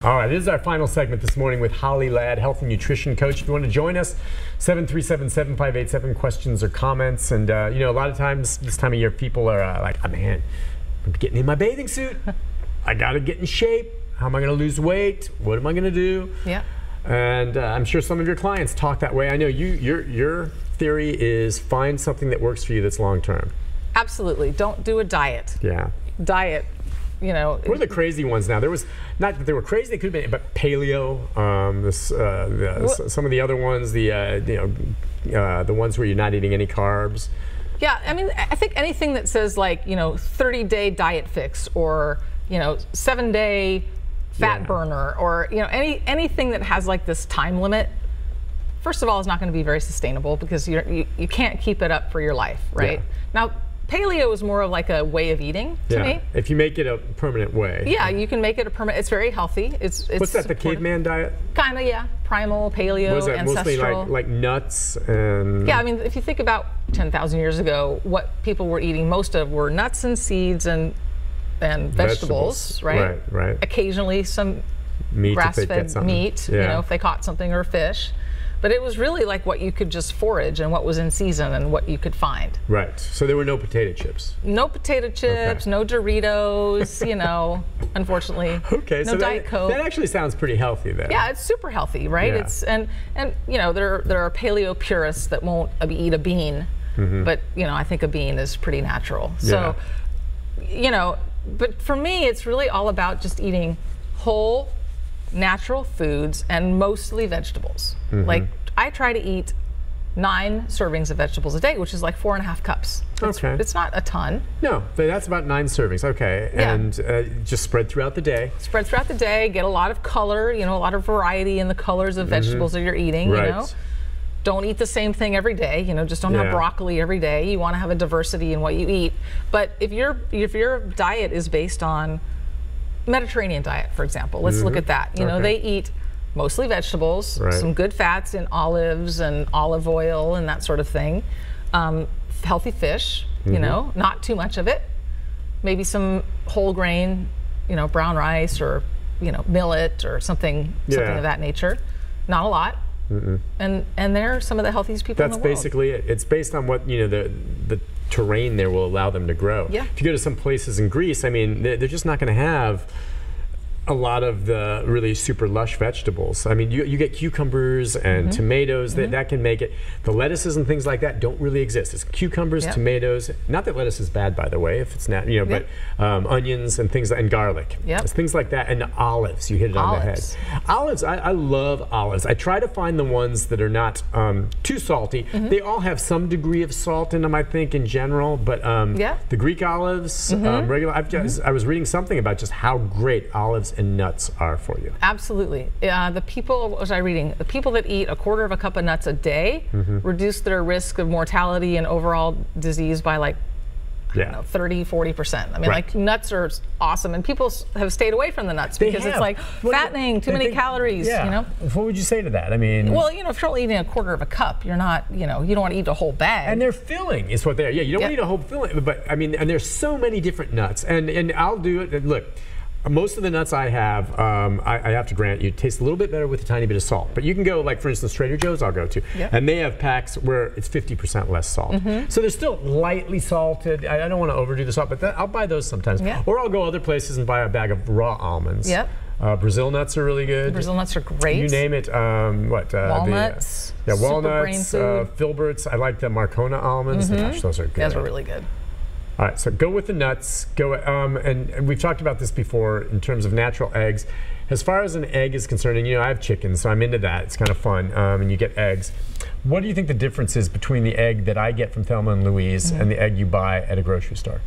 All right, this is our final segment this morning with Holly Ladd, health and nutrition coach. If you want to join us, 737-7587, questions or comments. And, you know, a lot of times this time of year, people are like, oh, man, I'm getting in my bathing suit. I got to get in shape. How am I going to lose weight? What am I going to do? Yeah. And I'm sure some of your clients talk that way. I know your theory is find something that works for you that's long-term. Absolutely. Don't do a diet. Yeah. Diet. You know, what are the crazy ones now? There was, not that they were crazy, they could have been, but paleo, some of the other ones, the ones where you're not eating any carbs. Yeah, I mean, I think anything that says like, 30-day diet fix or, 7-day fat burner or, anything that has like this time limit, first of all, is not going to be very sustainable because you can't keep it up for your life, right? Yeah. Now, paleo is more of like a way of eating to me. If you make it a permanent way. Yeah, you can make it a permanent. It's very healthy. It's what's that? The caveman diet? Kind of, yeah. Primal, paleo, was that ancestral. Mostly like nuts and. Yeah, I mean, if you think about 10,000 years ago, what people were eating most of were nuts and seeds and vegetables, right? Right. Occasionally some meat, grass-fed meat, yeah. If they caught something, or fish. But it was really like what you could just forage and what was in season and what you could find. Right. So there were no potato chips. No potato chips, no Doritos, unfortunately. Okay, no so Diet Coke. That actually sounds pretty healthy then. Yeah, it's super healthy, right? Yeah. It's and there are paleo purists that won't eat a bean, but I think a bean is pretty natural. So, but for me, it's really all about just eating whole, natural foods and mostly vegetables. Like I try to eat 9 servings of vegetables a day, which is like 4.5 cups. It's not a ton. No, but that's about 9 servings. Okay, yeah. And just spread throughout the day. Spread throughout the day. Get a lot of color. A lot of variety in the colors of vegetables that you're eating. Right. Don't eat the same thing every day. Just don't have broccoli every day. You want to have a diversity in what you eat. But if your diet is based on Mediterranean diet, for example, let's look at that. They eat mostly vegetables, some good fats in olives and olive oil and that sort of thing. Healthy fish, not too much of it. Maybe some whole grain, brown rice or millet or something of that nature. Not a lot. And they're some of the healthiest people in the world. That's basically it. It's based on what the terrain there will allow them to grow. Yeah. If you go to some places in Greece, I mean, they're just not going to have a lot of the really super lush vegetables. I mean, you get cucumbers and tomatoes that can make it. The lettuces and things like that don't really exist. It's cucumbers, tomatoes. Not that lettuce is bad, by the way, if it's not, but onions and things and garlic. It's things like that, and olives. You hit it on the head. Olives. I love olives. I try to find the ones that are not too salty. They all have some degree of salt in them, I think, in general. But the Greek olives, regular. I was reading something about just how great olives and nuts are for you. Absolutely. The people, what was I reading? The people that eat 1/4 cup of nuts a day reduce their risk of mortality and overall disease by like, I don't know, 30–40%. I mean, like nuts are awesome, and people have stayed away from the nuts because it's like fattening, too many calories. What would you say to that? I mean, well, if you're only eating 1/4 cup, you're not, you don't want to eat a whole bag. And they're filling, is what they are. Yeah, you don't want to eat a whole filling, but I mean, and there's so many different nuts, and I'll do it. Look. Most of the nuts I have, I have to grant you, taste a little bit better with a tiny bit of salt. But you can go, like for instance, Trader Joe's I'll go to, and they have packs where it's 50% less salt. So they're still lightly salted. I don't want to overdo the salt, but I'll buy those sometimes. Or I'll go other places and buy a bag of raw almonds. Brazil nuts are really good. Brazil nuts are great. You name it. Walnuts. Walnuts, filberts. I like the Marcona almonds. Gosh, those are good. Those are really good. All right, so go with the nuts. Go, and we've talked about this before in terms of natural eggs. As far as an egg is concerned, and I have chickens, so I'm into that. It's kind of fun, and you get eggs. What do you think the difference is between the egg that I get from Thelma and Louise and the egg you buy at a grocery store?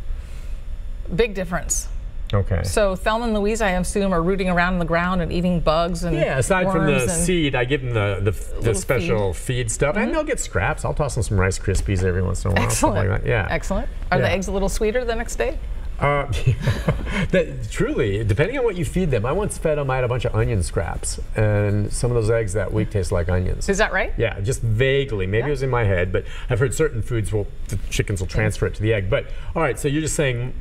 Big difference. Okay. So Thelma and Louise, I assume, are rooting around in the ground and eating bugs and aside from the seed, I give them the special feed stuff, and they'll get scraps. I'll toss them some Rice Krispies every once in a while. Excellent. Like that. Yeah. Excellent. Are the eggs a little sweeter the next day? Truly, depending on what you feed them. I once fed them, I had a bunch of onion scraps, and some of those eggs that week taste like onions. Is that right? Yeah, just vaguely. Maybe it was in my head, but I've heard certain foods the chickens will transfer it to the egg. But all right, so you're just saying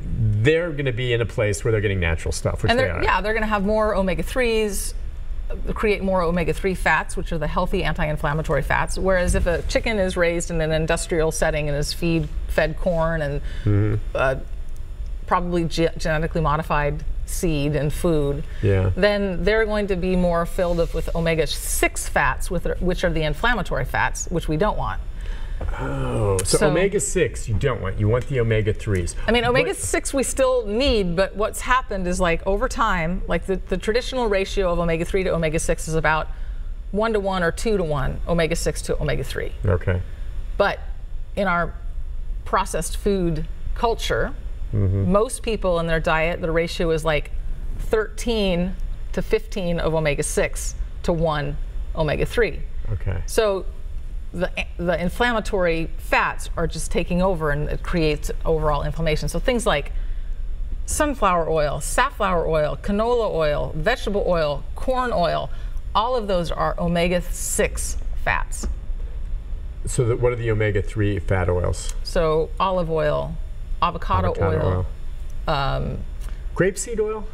they're going to be in a place where they're getting natural stuff, which they are. Yeah, they're going to have more omega-3s, create more omega-3 fats, which are the healthy anti-inflammatory fats. Whereas if a chicken is raised in an industrial setting and is fed corn and probably genetically modified seed and food, then they're going to be more filled up with omega-6 fats, which are the inflammatory fats, which we don't want. Oh, so omega-6 you don't want. You want the omega-3s. I mean, omega-6 we still need, but what's happened is, like, over time, like the traditional ratio of omega-3 to omega-6 is about 1-to-1 or 2-to-1 omega-6 to omega-3. Okay. But in our processed food culture, most people in their diet, the ratio is like 13 to 15 of omega-6 to 1 omega-3. Okay. So the inflammatory fats are just taking over, and it creates overall inflammation. So things like sunflower oil, safflower oil, canola oil, vegetable oil, corn oil, all of those are omega-6 fats. So what are the omega-3 fat oils? So olive oil, avocado oil. Grapeseed oil?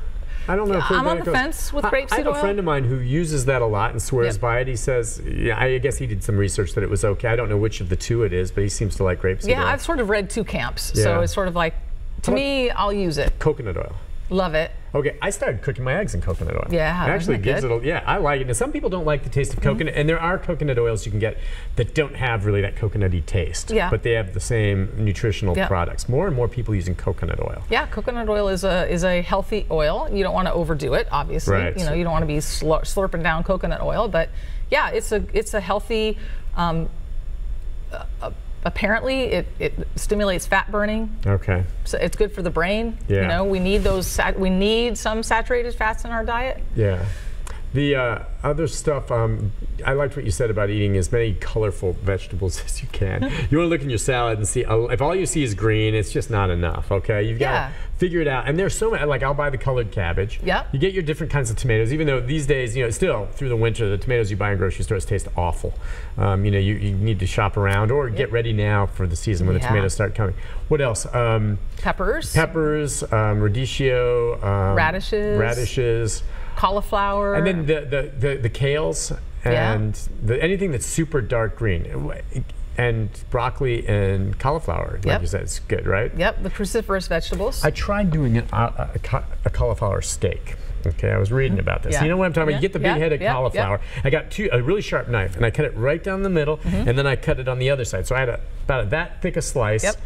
I don't know if I'm on the fence with grapeseed oil. I have a friend of mine who uses that a lot and swears by it. He says, I guess he did some research that it was okay. I don't know which of the two it is, but he seems to like grapeseed oil. Yeah, I've sort of read two camps. So it's sort of like, to me, I'll use it. Coconut oil. Love it. Okay, I started cooking my eggs in coconut oil. Yeah, it actually gives it a, I like it. Now, some people don't like the taste of coconut, and there are coconut oils you can get that don't have really that coconutty taste, but they have the same nutritional products. More and more people using coconut oil. Yeah, coconut oil is a healthy oil. You don't want to overdo it, obviously. Right. You know, you don't want to be slurping down coconut oil, but yeah, it's a healthy. Apparently, it stimulates fat burning. Okay. So it's good for the brain. Yeah. You know, we need we need some saturated fats in our diet. Yeah. The other stuff, I liked what you said about eating as many colorful vegetables as you can. You want to look in your salad and see, if all you see is green, it's just not enough, okay? You've got to figure it out. And there's so many, like I'll buy the colored cabbage. Yeah. You get your different kinds of tomatoes, even though these days, you know, still through the winter, the tomatoes you buy in grocery stores taste awful. You know, you need to shop around or get ready now for the season when the tomatoes start coming. What else? Peppers. Peppers, radicchio. Radishes. Cauliflower. And then the kales and anything that's super dark green. And broccoli and cauliflower, like you said, it's good, right? Yep, the cruciferous vegetables. I tried doing a cauliflower steak. Okay, I was reading about this. You know what I'm talking about? You get the big head of cauliflower. I got a really sharp knife, and I cut it right down the middle, and then I cut it on the other side. So I had about that thick a slice.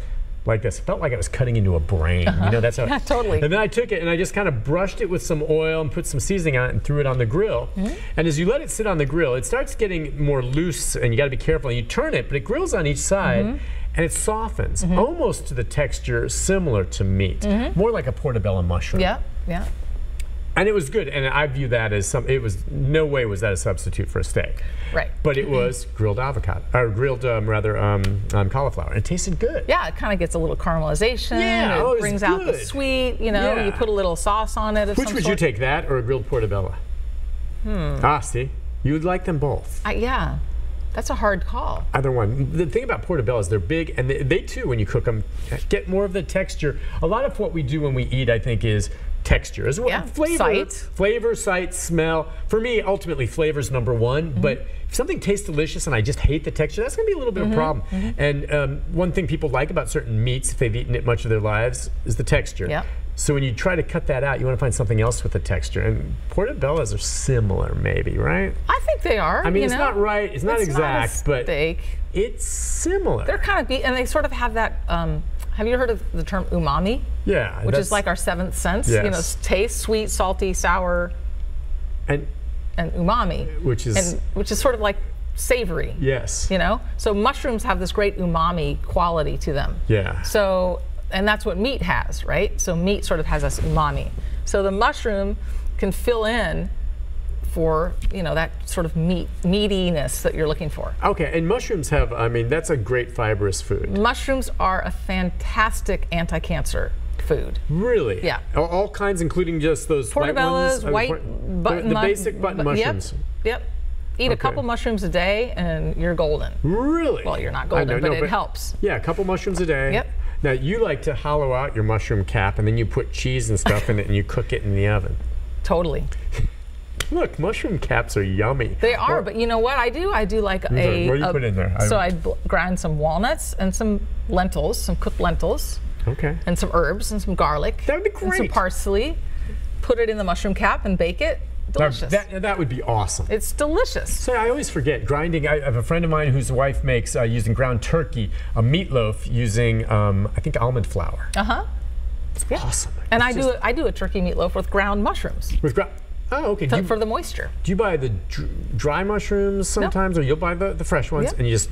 Like this. It felt like I was cutting into a brain. You know, that's how. Totally. And then I took it and I just kind of brushed it with some oil and put some seasoning on it and threw it on the grill. And as you let it sit on the grill, it starts getting more loose, and you got to be careful. And you turn it, but it grills on each side, and it softens, almost to the texture similar to meat, more like a portobello mushroom. Yeah, yeah. And it was good, and I view that as no way was that a substitute for a steak. Right. But it was grilled avocado, or grilled cauliflower. And it tasted good. Yeah, it kind of gets a little caramelization. Yeah, it brings out the sweet, you know, you put a little sauce on it of Which would you take, that or a grilled portobello? See, you would like them both. Yeah. That's a hard call. Either one. The thing about portobellos, they're big, and they too, when you cook them, get more of the texture. A lot of what we do when we eat, I think, is texture as well. Flavor, sight, smell. For me, ultimately, flavor's number one. But if something tastes delicious and I just hate the texture, that's going to be a little bit of a problem. And one thing people like about certain meats, if they've eaten it much of their lives, is the texture. So when you try to cut that out, you want to find something else with the texture. And portobellos are similar, maybe, right? I think they are. I mean, it's not right. It's not exact, but it's similar. They're kind of, and they sort of have that. Have you heard of the term umami? Yeah. Which is like our seventh sense. Yes. You know, taste, sweet, salty, sour, and umami. Which is sort of like savory. Yes. You know? So mushrooms have this great umami quality to them. Yeah. So, and that's what meat has, right? So meat sort of has this umami. So the mushroom can fill in for, you know, that sort of meatiness that you're looking for. Okay, and mushrooms have, I mean, that's a great fibrous food. Mushrooms are a fantastic anti-cancer food. Really? Yeah. All kinds, including just those Portobellos, white ones? button the basic button mushrooms. Yep. Eat a couple mushrooms a day and you're golden. Really? Well, you're not golden, but it helps. Yeah, a couple mushrooms a day. Yep. Now, you like to hollow out your mushroom cap, and then you put cheese and stuff in it, and you cook it in the oven. Totally. Look, mushroom caps are yummy. They are, but you know what I do? I do like what do you put in there? So I grind some walnuts and some lentils, some cooked lentils. Okay. And some herbs and some garlic. That would be great. And some parsley. Put it in the mushroom cap and bake it. Delicious. That would be awesome. It's delicious. So I always forget grinding. I have a friend of mine whose wife makes, using ground turkey, a meatloaf using, I think, almond flour. It's awesome. And I do a turkey meatloaf with ground mushrooms. Oh, okay. For the moisture. Do you buy the dry mushrooms sometimes, or you'll buy the fresh ones, and you just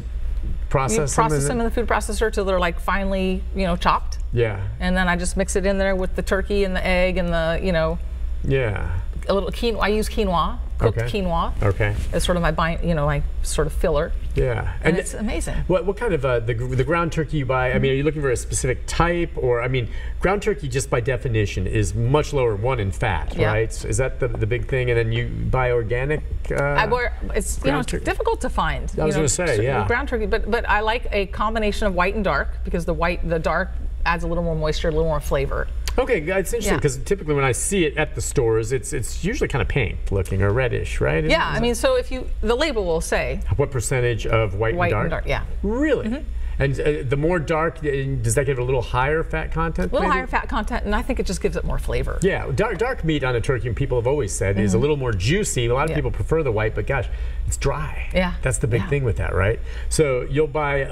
process them in the food processor till they're like finely, chopped. Yeah. And then I just mix it in there with the turkey and the egg and the, Yeah. A little quinoa. I use quinoa, cooked quinoa. Okay. As sort of my sort of filler. Yeah. And it's amazing. What kind of the ground turkey you buy? I mean, are you looking for a specific type, or I mean, ground turkey just by definition is much lower in fat, right? So is that the big thing? And then you buy organic. It's difficult to find. I was going to say, ground turkey, but I like a combination of white and dark because the dark adds a little more moisture, a little more flavor. Okay, it's interesting because typically when I see it at the stores, it's usually kind of pink looking or reddish, right? I mean, so the label will say what percentage of white and dark? Yeah. Really? And the more dark, does that give it a little higher fat content? A little higher fat content, and I think it just gives it more flavor. Yeah, dark meat on a turkey, and people have always said, is a little more juicy. A lot of people prefer the white, but gosh, it's dry. Yeah. That's the big thing with that, right? So you'll buy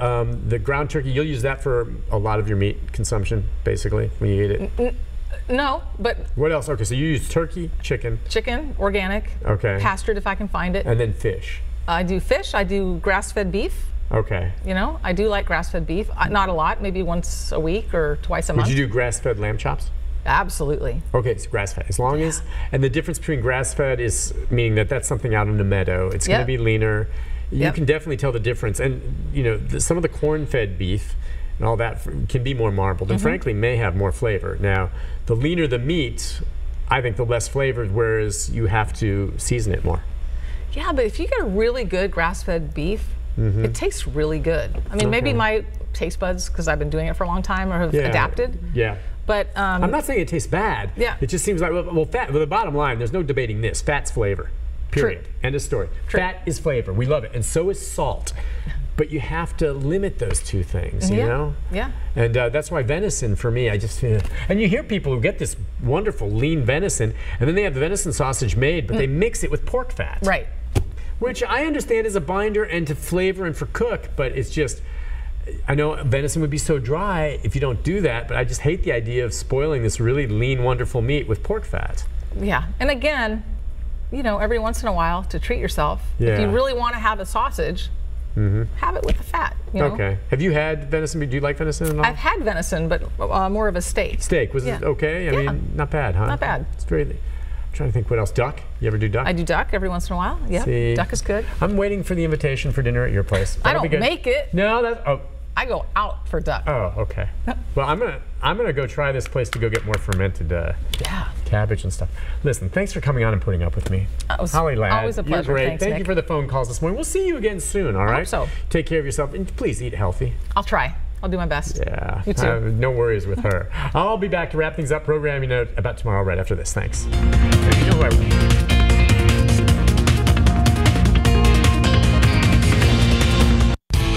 the ground turkey. You'll use that for a lot of your meat consumption, basically, when you eat it. No, but... What else? Okay, so you use turkey, chicken. Chicken, organic. Okay. Pastured if I can find it. And then fish. I do fish. I do grass-fed beef. Okay. I do like grass-fed beef. Not a lot, maybe once a week or twice a month. Would you do grass-fed lamb chops? Absolutely. Okay, it's grass-fed. As long as, and the difference between grass-fed is meaning that that's something out in the meadow. It's going to be leaner. You can definitely tell the difference. And, some of the corn-fed beef and all that can be more marbled and frankly may have more flavor. Now, the leaner the meat, I think the less flavored, whereas you have to season it more. Yeah, but if you get a really good grass-fed beef, it tastes really good. I mean, maybe my taste buds, because I've been doing it for a long time, or have adapted. Yeah. But I'm not saying it tastes bad. Yeah. It just seems like, the bottom line, there's no debating this. Fat's flavor. Period. True. End of story. True. Fat is flavor. We love it. And so is salt. But you have to limit those two things, you know? Yeah. And that's why venison, for me, and you hear people who get this wonderful lean venison, and then they have the venison sausage made, but they mix it with pork fat. Right. Which I understand is a binder and to flavor and for cook, but it's just, I know venison would be so dry if you don't do that, but I just hate the idea of spoiling this really lean, wonderful meat with pork fat. Yeah, and again, every once in a while to treat yourself, if you really want to have a sausage, have it with the fat. Okay. Have you had venison? Do you like venison at all? I've had venison, but more of a steak. Steak. Was it okay? I mean, not bad, huh? Not bad. It's very... I'm trying to think what else. Duck? You ever do duck? I do duck every once in a while. Yeah. See, duck is good. I'm waiting for the invitation for dinner at your place. I don't make it. No, that's... Oh. I go out for duck. Oh, okay. Well, I'm gonna go try this place to go get more fermented cabbage and stuff. Listen, thanks for coming on and putting up with me. Holly Ladd, always a pleasure. You're great. Thanks, Thank Nick. you for the phone calls this morning. We'll see you again soon, all right? I hope so. Take care of yourself, and please eat healthy. I'll try. I'll do my best. Yeah. You too. No worries with her. I'll be back to wrap things up, program about tomorrow right after this. Thanks.